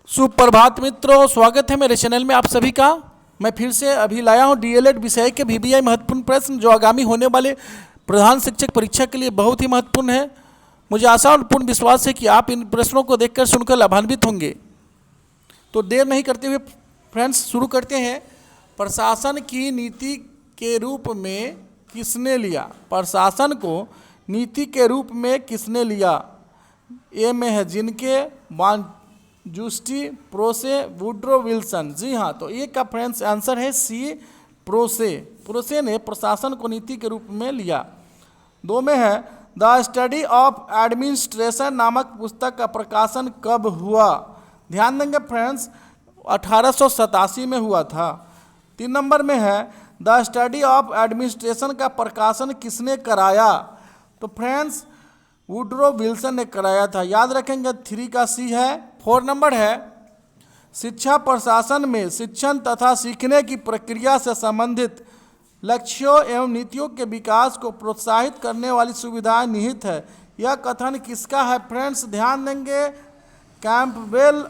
सुप्रभात मित्रों, स्वागत है मेरे चैनल में आप सभी का। मैं फिर से अभी लाया हूं डीएलएड विषय के वीवीआई महत्वपूर्ण प्रश्न जो आगामी होने वाले प्रधान शिक्षक परीक्षा के लिए बहुत ही महत्वपूर्ण है। मुझे आशा और पूर्ण विश्वास है कि आप इन प्रश्नों को देखकर सुनकर लाभान्वित होंगे। तो देर नहीं करते हुए फ्रेंड्स शुरू करते हैं। प्रशासन की नीति के रूप में किसने लिया? प्रशासन को नीति के रूप में किसने लिया? ए में है जिनके, जूस्टी, प्रोसे, वुड्रो विल्सन। जी हाँ, तो ए का फ्रेंड्स आंसर है सी, प्रोसे। प्रोसे ने प्रशासन को नीति के रूप में लिया। 2 में है द स्टडी ऑफ एडमिनिस्ट्रेशन नामक पुस्तक का प्रकाशन कब हुआ? ध्यान देंगे फ्रेंड्स, 1887 में हुआ था। 3 नंबर में है द स्टडी ऑफ एडमिनिस्ट्रेशन का प्रकाशन किसने कराया? तो फ्रेंड्स वुड्रो विल्सन ने कराया था, याद रखेंगे। 3 का सी है। 4 नंबर है शिक्षा प्रशासन में शिक्षण तथा सीखने की प्रक्रिया से संबंधित लक्ष्यों एवं नीतियों के विकास को प्रोत्साहित करने वाली सुविधाएं निहित है। यह कथन किसका है फ्रेंड्स? ध्यान देंगे, कैंपबेल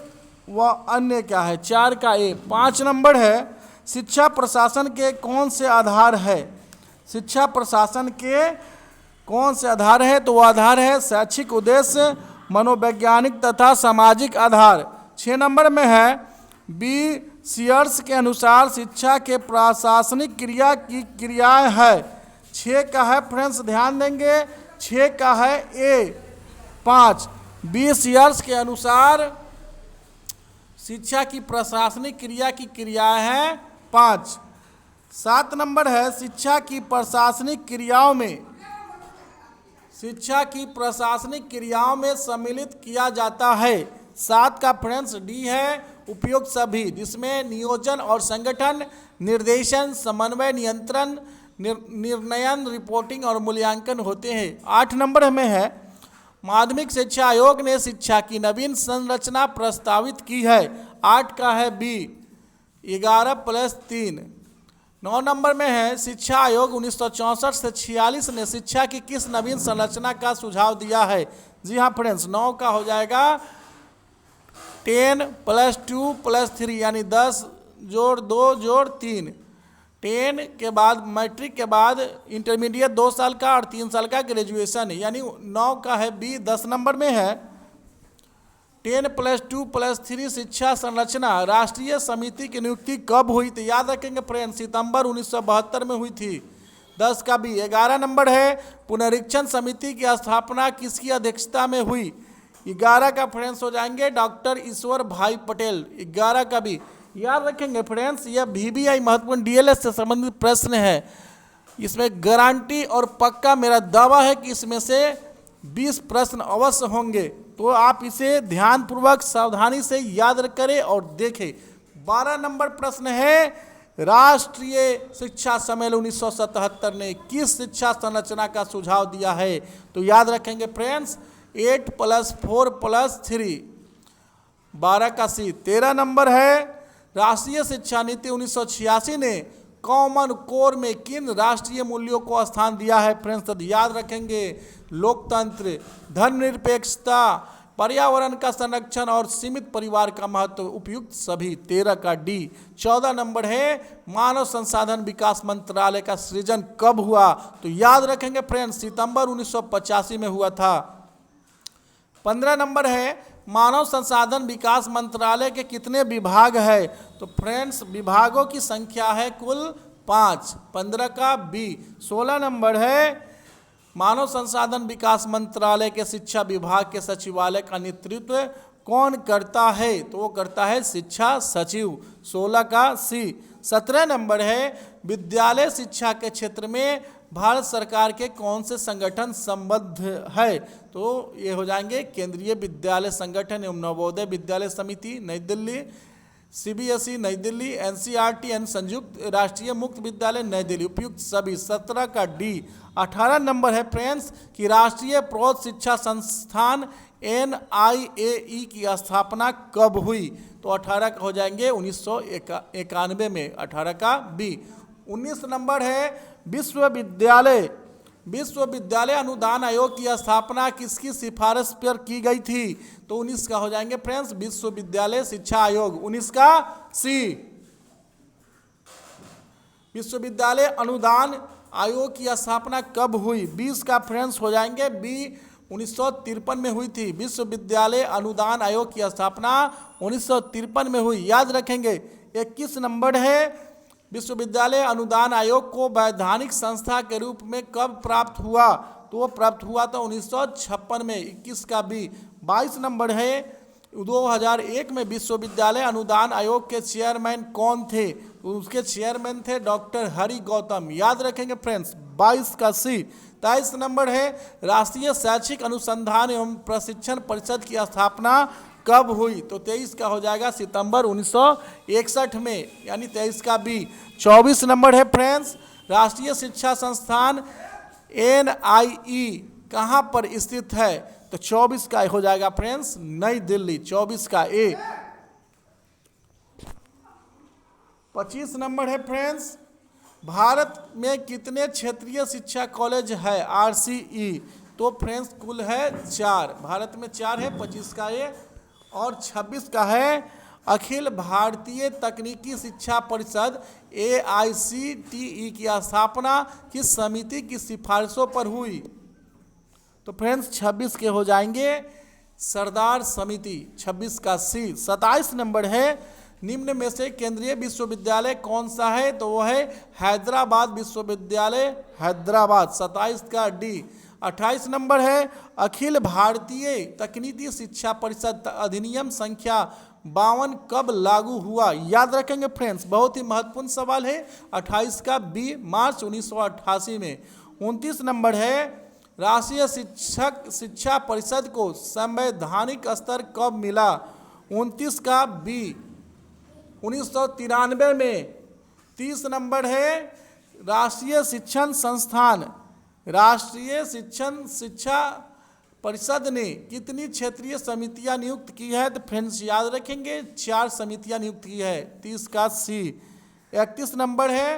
व अन्य क्या है? 4 का ए। 5 नंबर है शिक्षा प्रशासन के कौन से आधार है? शिक्षा प्रशासन के कौन से आधार है? तो वह आधार है शैक्षिक उद्देश्य, मनोवैज्ञानिक तथा सामाजिक आधार। 6 नंबर में है बी सीयर्स के अनुसार शिक्षा के प्रशासनिक क्रिया की क्रियाएं है। 6 का है फ्रेंड्स, ध्यान देंगे, 6 का है ए। 5 बी सीयर्स के अनुसार शिक्षा की प्रशासनिक क्रिया की क्रियाएं हैं 5। 7 नंबर है शिक्षा की प्रशासनिक क्रियाओं में सम्मिलित किया जाता है। 7 का फ्रेंड्स डी है उपयुक्त सभी, जिसमें नियोजन और संगठन, निर्देशन, समन्वय, नियंत्रण, निर्णयन, रिपोर्टिंग और मूल्यांकन होते हैं। 8 नंबर में है माध्यमिक शिक्षा आयोग ने शिक्षा की नवीन संरचना प्रस्तावित की है। 8 का है बी 11+3। 9 नंबर में है शिक्षा आयोग 1964 से 46 ने शिक्षा की किस नवीन संरचना का सुझाव दिया है? जी हाँ फ्रेंड्स, 9 का हो जाएगा 10+2+3 यानी 10 जोड़ 2 जोड़ 3। 10 के बाद मैट्रिक के बाद इंटरमीडिएट 2 साल का और 3 साल का ग्रेजुएशन, यानी 9 का है बी। 10 नंबर में है 10+2+3 शिक्षा संरचना राष्ट्रीय समिति की नियुक्ति कब हुई थी? याद रखेंगे फ्रेंड्स, सितंबर 1972 में हुई थी। 10 का बी। 11 नंबर है पुनरीक्षण समिति की स्थापना किसकी अध्यक्षता में हुई? 11 का फ्रेंड्स हो जाएंगे डॉक्टर ईश्वर भाई पटेल। 11 का बी। याद रखेंगे फ्रेंड्स, यह वीवीआई महत्वपूर्ण डीएलएस से संबंधित प्रश्न है। इसमें गारंटी और पक्का मेरा दावा है कि इसमें से 20 प्रश्न अवश्य होंगे, तो आप इसे ध्यानपूर्वक सावधानी से याद करें और देखें। 12 नंबर प्रश्न है राष्ट्रीय शिक्षा सम्मेलन 1977 ने किस शिक्षा संरचना का सुझाव दिया है? तो याद रखेंगे फ्रेंड्स 8+4+3। 12 का सी। 13 नंबर है राष्ट्रीय शिक्षा नीति 1986 ने कॉमन कोर में किन राष्ट्रीय मूल्यों को स्थान दिया है फ्रेंड्स? तो याद रखेंगे लोकतंत्र, धर्मनिरपेक्षता, पर्यावरण का संरक्षण और सीमित परिवार का महत्व, उपयुक्त सभी। 13 का डी। 14 नंबर है मानव संसाधन विकास मंत्रालय का सृजन कब हुआ? तो याद रखेंगे फ्रेंड्स सितंबर 1985 में हुआ था। 15 नंबर है मानव संसाधन विकास मंत्रालय के कितने विभाग है? तो फ्रेंड्स विभागों की संख्या है कुल 5। 15 का बी। 16 नंबर है मानव संसाधन विकास मंत्रालय के शिक्षा विभाग के सचिवालय का नेतृत्व कौन करता है? तो वो करता है शिक्षा सचिव। 16 का सी। 17 नंबर है विद्यालय शिक्षा के क्षेत्र में भारत सरकार के कौन से संगठन संबद्ध है? तो ये हो जाएंगे केंद्रीय विद्यालय संगठन एवं नवोदय विद्यालय समिति नई दिल्ली, सीबीएसई नई दिल्ली, एनसीईआरटी एंड संयुक्त राष्ट्रीय मुक्त विद्यालय नई दिल्ली, उपयुक्त सभी। 17 का डी। 18 नंबर है फ्रेंड्स कि राष्ट्रीय प्रौढ़ शिक्षा संस्थान NIAE की स्थापना कब हुई? तो 18 का हो जाएंगे 1991 में। 18 का बी। 19 नंबर है विश्वविद्यालय विश्वविद्यालय अनुदान आयोग की स्थापना किसकी सिफारिश पर की गई थी? तो 19 का हो जाएंगे फ्रेंड्स, विश्वविद्यालय शिक्षा आयोग। 19 का सी। विश्वविद्यालय अनुदान आयोग की स्थापना कब हुई? 20 का फ्रेंड्स हो जाएंगे बी, 1953 में हुई थी। विश्वविद्यालय अनुदान आयोग की स्थापना 1953 में हुई, याद रखेंगे। 21 नंबर है, विश्वविद्यालय अनुदान आयोग को वैधानिक संस्था के रूप में कब प्राप्त हुआ? तो वो प्राप्त हुआ था 1956 में। 21 का बी। 22 नंबर है, 2001 में विश्वविद्यालय अनुदान आयोग के चेयरमैन कौन थे? उसके चेयरमैन थे डॉक्टर हरि गौतम, याद रखेंगे फ्रेंड्स। 22 का सी। 23 नंबर है, राष्ट्रीय शैक्षिक अनुसंधान एवं प्रशिक्षण परिषद की स्थापना कब हुई? तो 23 का हो जाएगा सितंबर 1961 में, यानी 23 का बी। 24 नंबर है फ्रेंड्स, राष्ट्रीय शिक्षा संस्थान NIE कहाँ पर स्थित है? तो 24 का हो जाएगा फ्रेंड्स नई दिल्ली, 24 का ए। 25 नंबर है फ्रेंड्स, भारत में कितने क्षेत्रीय शिक्षा कॉलेज है? RCE। तो फ्रेंड्स कुल है 4, भारत में 4 है। 25 का ए। और 26 का है, अखिल भारतीय तकनीकी शिक्षा परिषद AICTE की स्थापना किस समिति की सिफारिशों पर हुई? तो फ्रेंड्स 26 के हो जाएंगे सरदार समिति, 26 का सी। 27 नंबर है, निम्न में से केंद्रीय विश्वविद्यालय कौन सा है? तो वो है हैदराबाद विश्वविद्यालय, हैदराबाद, 27 का डी। 28 नंबर है, अखिल भारतीय तकनीकी शिक्षा परिषद अधिनियम संख्या 52 कब लागू हुआ? याद रखेंगे फ्रेंड्स, बहुत ही महत्वपूर्ण सवाल है। 28 का बी, मार्च 1988 में। 29 नंबर है, राष्ट्रीय शिक्षा परिषद को संवैधानिक स्तर कब मिला? 29 का बी, 1993 में। 30 नंबर है, राष्ट्रीय शिक्षण संस्थान, राष्ट्रीय शिक्षा परिषद ने कितनी क्षेत्रीय समितियां नियुक्त की है? तो फ्रेंड्स याद रखेंगे 4 समितियां नियुक्त की है, 30 का सी। 31 नंबर है,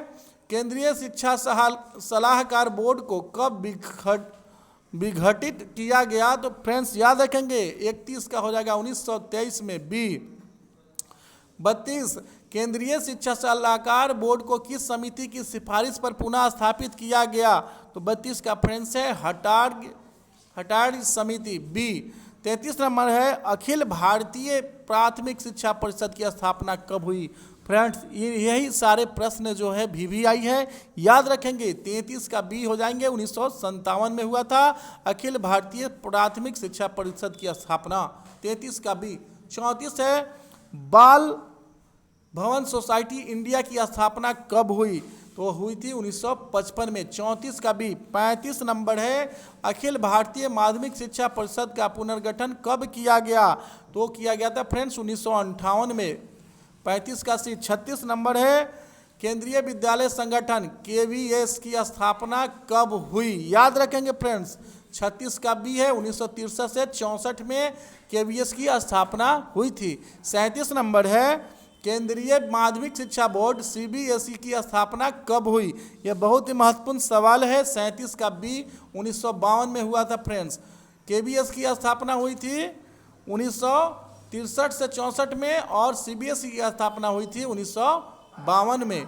केंद्रीय शिक्षा सलाहकार बोर्ड को कब विघटित किया गया? तो फ्रेंड्स याद रखेंगे 31 का हो जाएगा 1923 में, बी। 32, केंद्रीय शिक्षा सलाहकार बोर्ड को किस समिति की सिफारिश पर पुनः स्थापित किया गया? तो 32 का फ्रेंड्स है हटाड़ समिति, बी। 33 नंबर है, अखिल भारतीय प्राथमिक शिक्षा परिषद की स्थापना कब हुई? फ्रेंड्स यही सारे प्रश्न जो है VVI है, याद रखेंगे। 33 का बी हो जाएंगे, 1957 में हुआ था अखिल भारतीय प्राथमिक शिक्षा परिषद की स्थापना, 33 का बी। 34 है, बाल भवन सोसाइटी इंडिया की स्थापना कब हुई? तो हुई थी 1955 में, 34 का बी। 35 नंबर है, अखिल भारतीय माध्यमिक शिक्षा परिषद का पुनर्गठन कब किया गया? तो किया गया था फ्रेंड्स 1958 में, 35 का सी। 36 नंबर है, केंद्रीय विद्यालय संगठन KVS की स्थापना कब हुई? याद रखेंगे फ्रेंड्स, 36 का बी है, 1963 से 64 में KVS की स्थापना हुई थी। 37 नंबर है, केंद्रीय माध्यमिक शिक्षा बोर्ड CBSE की स्थापना कब हुई? यह बहुत ही महत्वपूर्ण सवाल है। 37 का बी, 1952 में हुआ था फ्रेंड्स। KVS की स्थापना हुई थी 1963 से 64 में और CBSE की स्थापना हुई थी 1952 में।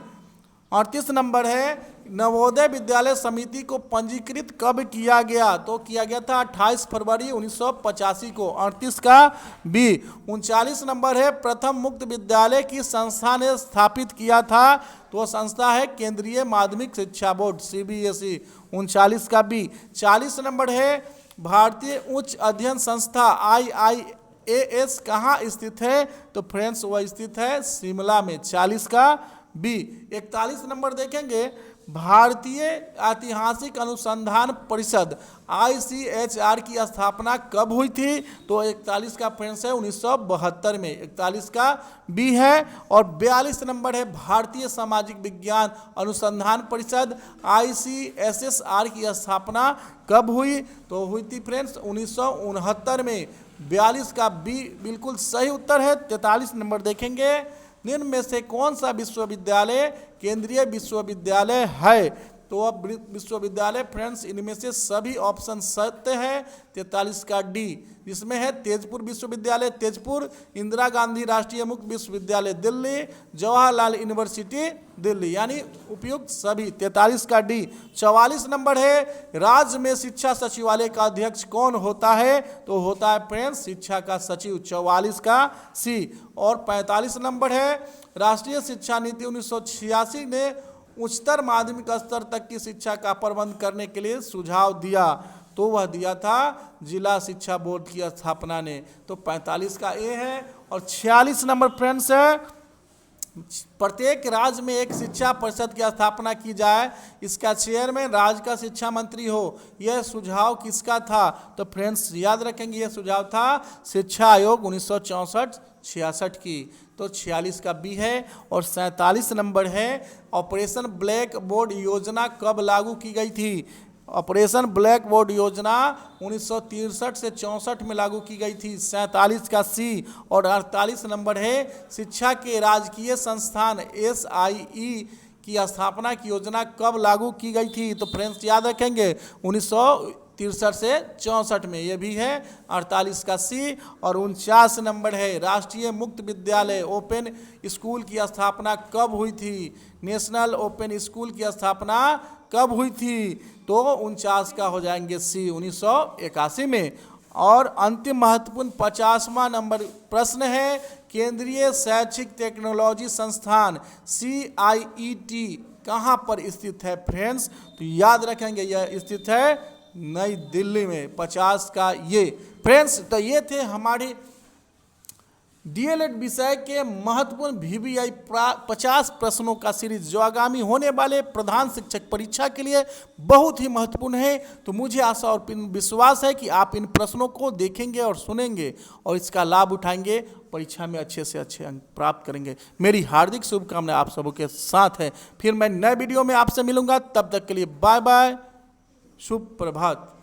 38 नंबर है, नवोदय विद्यालय समिति को पंजीकृत कब किया गया? तो किया गया था 28 फरवरी 1985 को, 38 का बी। 39 नंबर है, प्रथम मुक्त विद्यालय की संस्था ने स्थापित किया था? तो संस्था है केंद्रीय माध्यमिक शिक्षा बोर्ड CBSE, 39 का बी। 40 नंबर है, भारतीय उच्च अध्ययन संस्था IIAS कहाँ स्थित है? तो फ्रेंड्स वह स्थित है शिमला में, 40 का बी। 41 नंबर देखेंगे, भारतीय ऐतिहासिक अनुसंधान परिषद ICHR की स्थापना कब हुई थी? तो 41 का फ्रेंड्स है 1972 में, 41 का बी है। और 42 नंबर है, भारतीय सामाजिक विज्ञान अनुसंधान परिषद ICSSR की स्थापना कब हुई? तो हुई थी फ्रेंड्स 1969 में, 42 का बी बिल्कुल सही उत्तर है। 43 नंबर देखेंगे, निम्न में से कौन सा विश्वविद्यालय केंद्रीय विश्वविद्यालय है? तो वह विश्वविद्यालय। फ्रेंड्स, इनमें से सभी ऑप्शन सत्य है। 43 का डी, जिसमें है तेजपुर विश्वविद्यालय तेजपुर, इंदिरा गांधी राष्ट्रीय मुक्त विश्वविद्यालय दिल्ली, जवाहरलाल यूनिवर्सिटी दिल्ली, यानी उपयुक्त सभी। 43 का डी। 44 नंबर है, राज्य में शिक्षा सचिवालय का अध्यक्ष कौन होता है? तो होता है फ्रेंड्स शिक्षा का सचिव। 44 का सी। और 45 नंबर है, राष्ट्रीय शिक्षा नीति 1986 ने उच्चतर माध्यमिक स्तर तक की शिक्षा का प्रबंध करने के लिए सुझाव दिया, तो वह दिया था जिला शिक्षा बोर्ड की स्थापना ने। तो 45 का ए है। और 46 नंबर फ्रेंड्स है, प्रत्येक राज्य में एक शिक्षा परिषद की स्थापना की जाए, इसका चेयरमैन राज्य का शिक्षा मंत्री हो। यह सुझाव किसका था? तो फ्रेंड्स याद रखेंगे, यह सुझाव था शिक्षा आयोग 1964-66 की। तो 46 का बी है। और 47 नंबर है, ऑपरेशन ब्लैक बोर्ड योजना कब लागू की गई थी? ऑपरेशन ब्लैक बोर्ड योजना 1963 से 64 में लागू की गई थी। 47 का सी। और 48 नंबर है, शिक्षा के राजकीय संस्थान SIE की स्थापना की योजना कब लागू की गई थी? तो फ्रेंड्स याद रखेंगे 1963 से 64 में, यह भी है 48 का सी। और 49 नंबर है, राष्ट्रीय मुक्त विद्यालय ओपन स्कूल की स्थापना कब हुई थी? नेशनल ओपन स्कूल की स्थापना कब हुई थी? तो 49 का हो जाएंगे सी, 1981 में। और अंतिम महत्वपूर्ण 50वां नंबर प्रश्न है, केंद्रीय शैक्षिक टेक्नोलॉजी संस्थान CIET कहाँ पर स्थित है? फ्रेंड्स, तो याद रखेंगे यह स्थित है नई दिल्ली में। 50 का ये। फ्रेंड्स, तो ये थे हमारे DLED विषय के महत्वपूर्ण VBI 50 प्रश्नों का सीरीज, जो आगामी होने वाले प्रधान शिक्षक परीक्षा के लिए बहुत ही महत्वपूर्ण है। तो मुझे आशा और विश्वास है कि आप इन प्रश्नों को देखेंगे और सुनेंगे और इसका लाभ उठाएंगे, परीक्षा में अच्छे से अच्छे अंक प्राप्त करेंगे। मेरी हार्दिक शुभकामनाएं आप सबों के साथ है। फिर मैं नए वीडियो में आपसे मिलूंगा, तब तक के लिए बाय बाय, शुभ प्रभात।